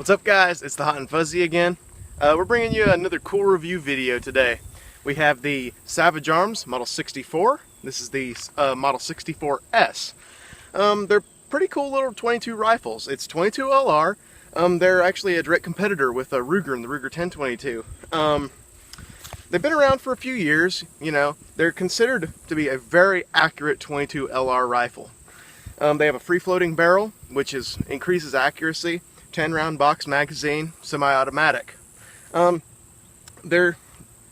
What's up, guys? It's the Hot and Fuzzy again. We're bringing you another cool review video today. We have the Savage Arms Model 64. This is the Model 64S. They're pretty cool little 22 rifles. It's 22 LR. They're actually a direct competitor with a Ruger and the Ruger 1022. They've been around for a few years. You know, they're considered to be a very accurate 22 LR rifle. They have a free-floating barrel, which increases accuracy. 10-round box magazine, semi-automatic. They're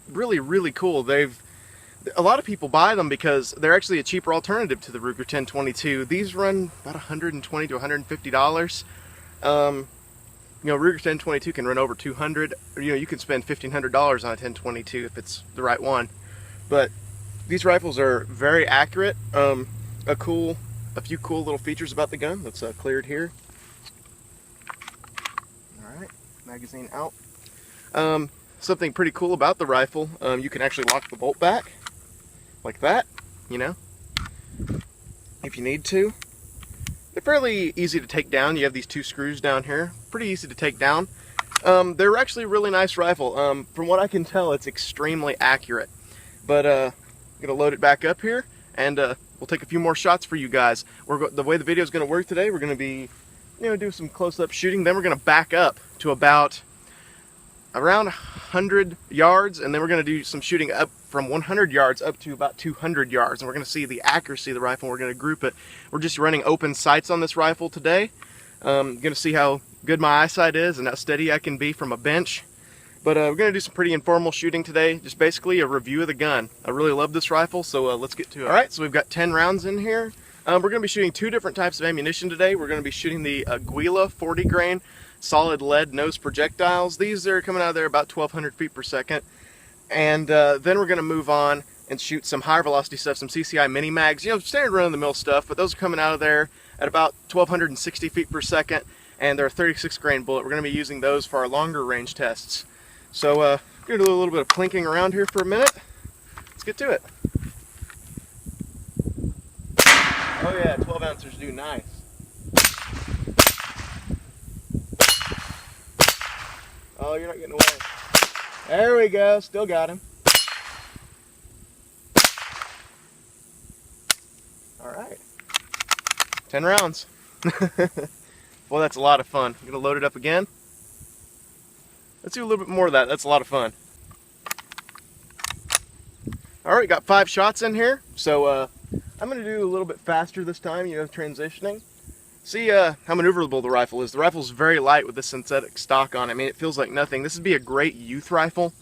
really cool. A lot of people buy them because they're actually a cheaper alternative to the Ruger 1022. These run about $120 to $150. You know, Ruger 1022 can run over $200. You know, you can spend $1,500 on a 1022 if it's the right one. But these rifles are very accurate. A few cool little features about the gun. Let's clear it here. Alright, magazine out. Something pretty cool about the rifle, you can actually lock the bolt back like that, you know, if you need to. They're fairly easy to take down. You have these two screws down here, pretty easy to take down. They're actually a really nice rifle. From what I can tell, it's extremely accurate. But I'm gonna load it back up here, and we'll take a few more shots for you guys. The way the video is going to work today, we're going to be, do some close-up shooting. Then we're going to back up to about around 100 yards, and then we're going to do some shooting up from 100 yards up to about 200 yards, and we're going to see the accuracy of the rifle. We're going to group it. We're just running open sights on this rifle today. Going to see how good my eyesight is and how steady I can be from a bench. But we're going to do some pretty informal shooting today, just basically a review of the gun. I really love this rifle, so let's get to it. Alright, so we've got 10 rounds in here. We're going to be shooting two different types of ammunition today. We're going to be shooting the Aguila 40 grain solid lead nose projectiles. These are coming out of there about 1,200 feet per second. And then we're going to move on and shoot some higher velocity stuff, some CCI mini mags, standard run-of-the-mill stuff, but those are coming out of there at about 1,260 feet per second, and they're a 36 grain bullet. We're going to be using those for our longer range tests. So we're going to do a little bit of plinking around here for a minute. Let's get to it. Oh yeah, 12 ounces do nice. Oh, you're not getting away. There we go, still got him. Alright. 10 rounds. Well, that's a lot of fun. I'm going to load it up again. Let's do a little bit more of that. That's a lot of fun. Alright, got 5 shots in here. So I'm going to do a little bit faster this time, transitioning. See how maneuverable the rifle is. The rifle's very light with the synthetic stock on it. I mean, it feels like nothing. This would be a great youth rifle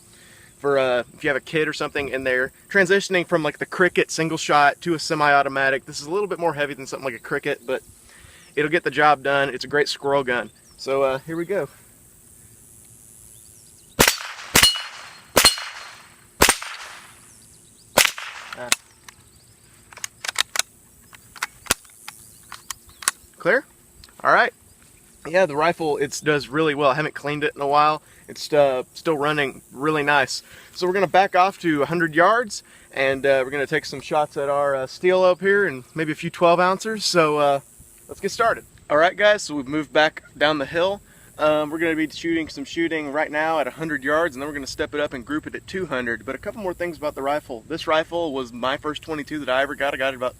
for if you have a kid or something in there. Transitioning from like the Cricket single shot to a semi-automatic. This is a little bit more heavy than something like a Cricket, but it'll get the job done. It's a great squirrel gun. So here we go. Clear? Alright. Yeah, the rifle, it does really well. I haven't cleaned it in a while. It's still running really nice. So we're going to back off to 100 yards, and we're going to take some shots at our steel up here and maybe a few 12 ounces. So let's get started. Alright guys, so we've moved back down the hill. We're going to be shooting some shooting right now at 100 yards, and then we're going to step it up and group it at 200. But a couple more things about the rifle. This rifle was my first 22 that I ever got. I got it about,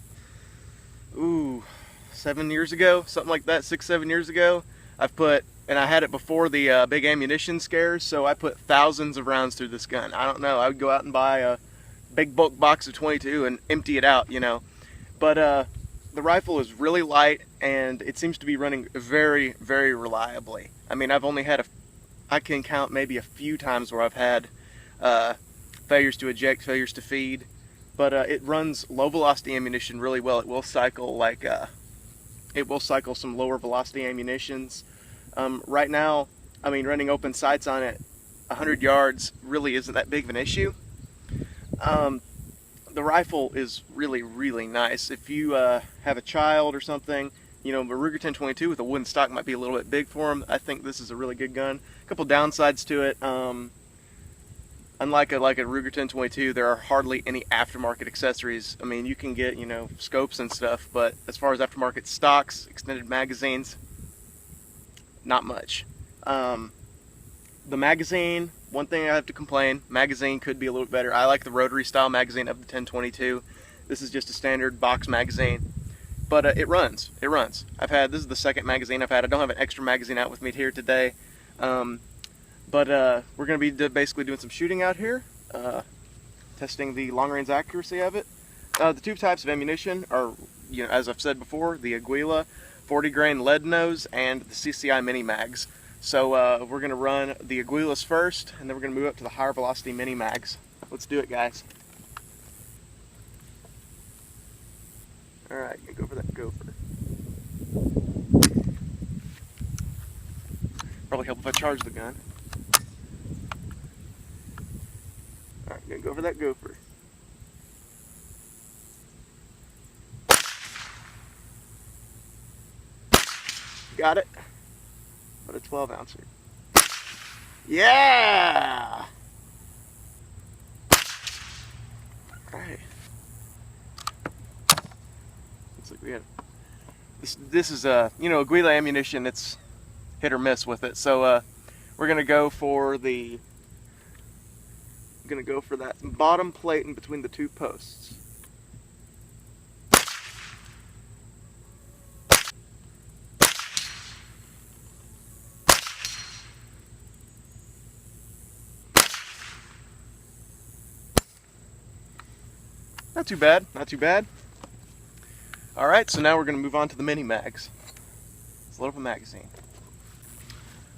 7 years ago, something like that, 6-7 years ago. And I had it before the big ammunition scares, so I put thousands of rounds through this gun. I don't know, I would go out and buy a big bulk box of 22 and empty it out, But the rifle is really light, and it seems to be running very reliably. I mean, I can count maybe a few times where I've had failures to eject, failures to feed, but it runs low velocity ammunition really well. It will cycle some lower velocity ammunitions. Right now, I mean, running open sights on it 100 yards really isn't that big of an issue. The rifle is really nice. If you have a child or something, a Ruger 1022 with a wooden stock might be a little bit big for them. I think this is a really good gun. A couple downsides to it. Unlike a Ruger 1022, there are hardly any aftermarket accessories. I mean, you can get, scopes and stuff, but as far as aftermarket stocks, extended magazines, not much. The magazine, one thing I have to complain, magazine could be a little bit better. I like the rotary style magazine of the 1022. This is just a standard box magazine, but it runs. It runs. This is the second magazine I've had. I don't have an extra magazine out with me here today, but we're going to be basically doing some shooting out here, testing the long range accuracy of it. The two types of ammunition are, as I've said before, the Aguila 40 grain lead nose and the CCI mini mags. So we're going to run the Aguilas first, and then we're going to move up to the higher velocity mini mags. Let's do it, guys. Alright, go for that gopher. Probably help if I charge the gun. Alright, gonna go for that gopher. Got it. What a 12 ouncer. Yeah! Alright. Looks like we had this is Aguila ammunition, it's hit or miss with it. So we're gonna go for that bottom plate in between the two posts. Not too bad, not too bad. Alright, so now we're going to move on to the mini mags. Let's load up a magazine.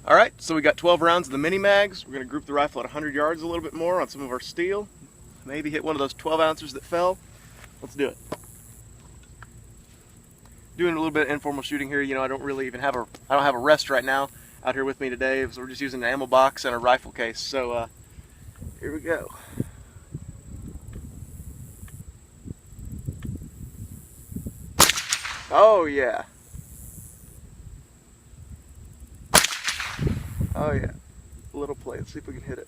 Alright, so we got 12 rounds of the mini mags. We're going to group the rifle at 100 yards a little bit more on some of our steel. Maybe hit one of those 12 ounces that fell. Let's do it. Doing a little bit of informal shooting here. I don't really even have I don't have a rest right now out here with me today, so we're just using an ammo box and a rifle case. So here we go. Oh yeah. Oh yeah. Little plate. Let's see if we can hit it.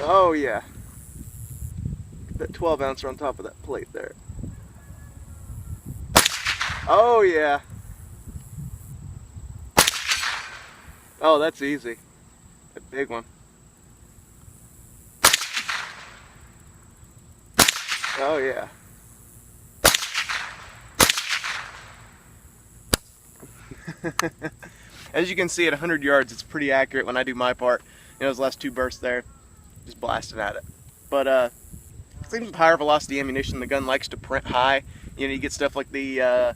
Oh yeah. That 12 ouncer on top of that plate there. Oh yeah. Oh, that's easy. A big one. Oh yeah. As you can see, at 100 yards, it's pretty accurate when I do my part. Those last two bursts there, just blasted at it. But seems with higher velocity ammunition, the gun likes to print high. You get stuff like the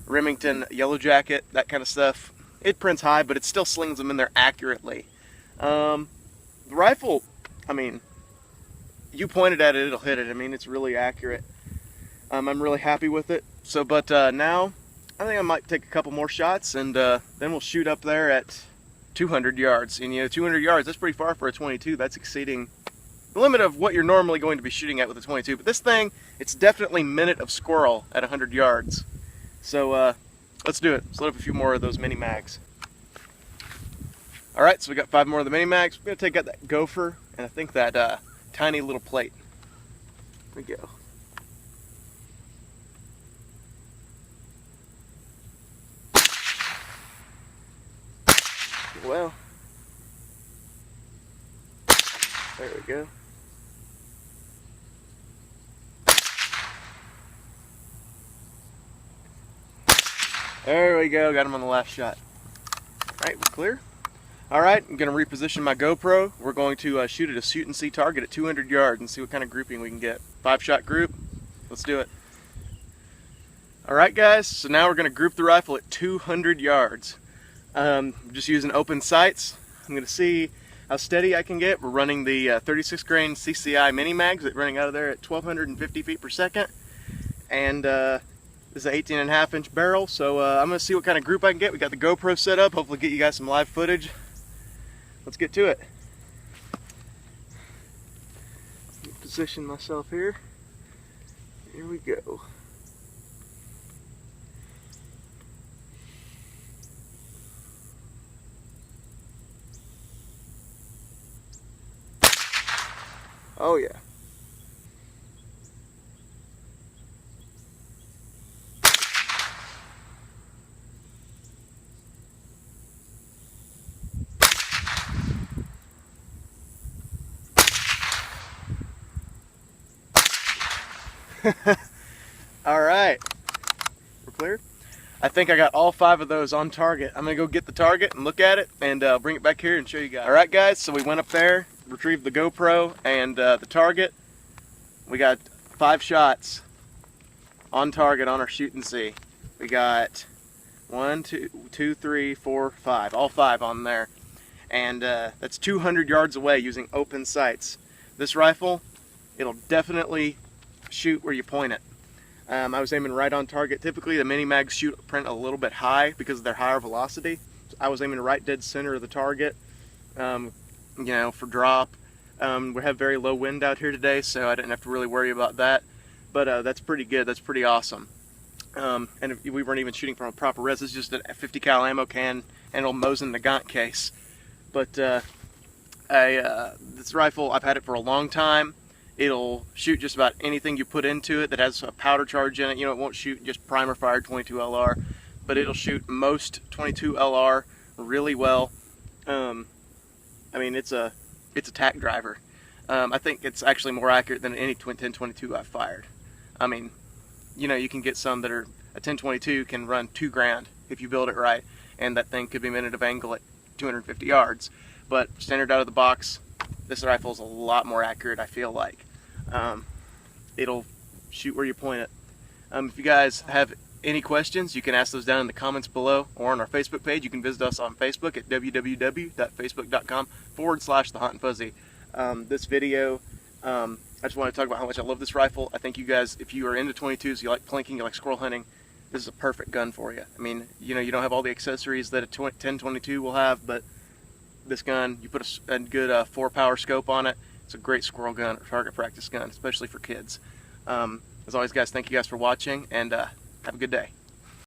Remington Yellow Jacket, that kind of stuff. It prints high, but it still slings them in there accurately. The rifle, you pointed at it, it'll hit it. It's really accurate. I'm really happy with it. So, but now, I think I might take a couple more shots, and then we'll shoot up there at 200 yards. And 200 yards, that's pretty far for a 22. That's exceeding the limit of what you're normally going to be shooting at with a 22. But this thing, it's definitely minute of squirrel at 100 yards. So let's do it. Let's load up a few more of those mini mags. Alright, so we got 5 more of the mini mags. We're going to take out that gopher, and I think that tiny little plate. There we go. Well, there we go. There we go, got him on the last shot. Alright, we're clear. Alright, I'm going to reposition my GoPro. We're going to shoot at a shoot and see target at 200 yards and see what kind of grouping we can get. 5-shot group, let's do it. Alright guys, so now we're going to group the rifle at 200 yards. Just using open sights. I'm going to see how steady I can get. We're running the 36 grain CCI mini mags that running out of there at 1250 feet per second. And this is an 18.5 inch barrel, so I'm going to see what kind of group I can get. We got the GoPro set up, hopefully get you guys some live footage. Let's get to it. Position myself here. Here we go. Oh yeah. All right, we're clear. I think I got all 5 of those on target. I'm gonna go get the target and look at it and bring it back here and show you guys. All right, guys, so we went up there, retrieved the GoPro and the target. We got 5 shots on target on our shoot and see. We got 1, 2, 3, 4, 5, all 5 on there. And that's 200 yards away using open sights. This rifle, it'll definitely shoot where you point it. I was aiming right on target. Typically the mini mags shoot print a little bit high because of their higher velocity. So I was aiming right dead center of the target, you know, for drop. We have very low wind out here today, so I didn't have to really worry about that. But that's pretty good. That's pretty awesome. And we weren't even shooting from a proper res. It's just a 50 cal ammo can and a Mosin Nagant case. But this rifle, I've had it for a long time. It'll shoot just about anything you put into it that has a powder charge in it. You know, it won't shoot just primer fired 22 LR, but it'll shoot most 22 LR really well. I mean, it's a tack driver. I think it's actually more accurate than any 1022 I've fired. I mean, you know, you can get some that are a 1022 can run $2,000 if you build it right, and that thing could be minute of angle at 250 yards. But standard out of the box, this rifle is a lot more accurate, I feel like. It'll shoot where you point it. If you guys have any questions, you can ask those down in the comments below or on our Facebook page. You can visit us on Facebook at www.facebook.com/thehotandfuzzy. This video, I just want to talk about how much I love this rifle. I think you guys, if you are into 22s, you like plinking, you like squirrel hunting, this is a perfect gun for you. I mean, you know, you don't have all the accessories that a 1022 will have, but this gun, you put a good 4-power scope on it. It's a great squirrel gun or target practice gun, especially for kids. As always, guys, thank you guys for watching, and have a good day.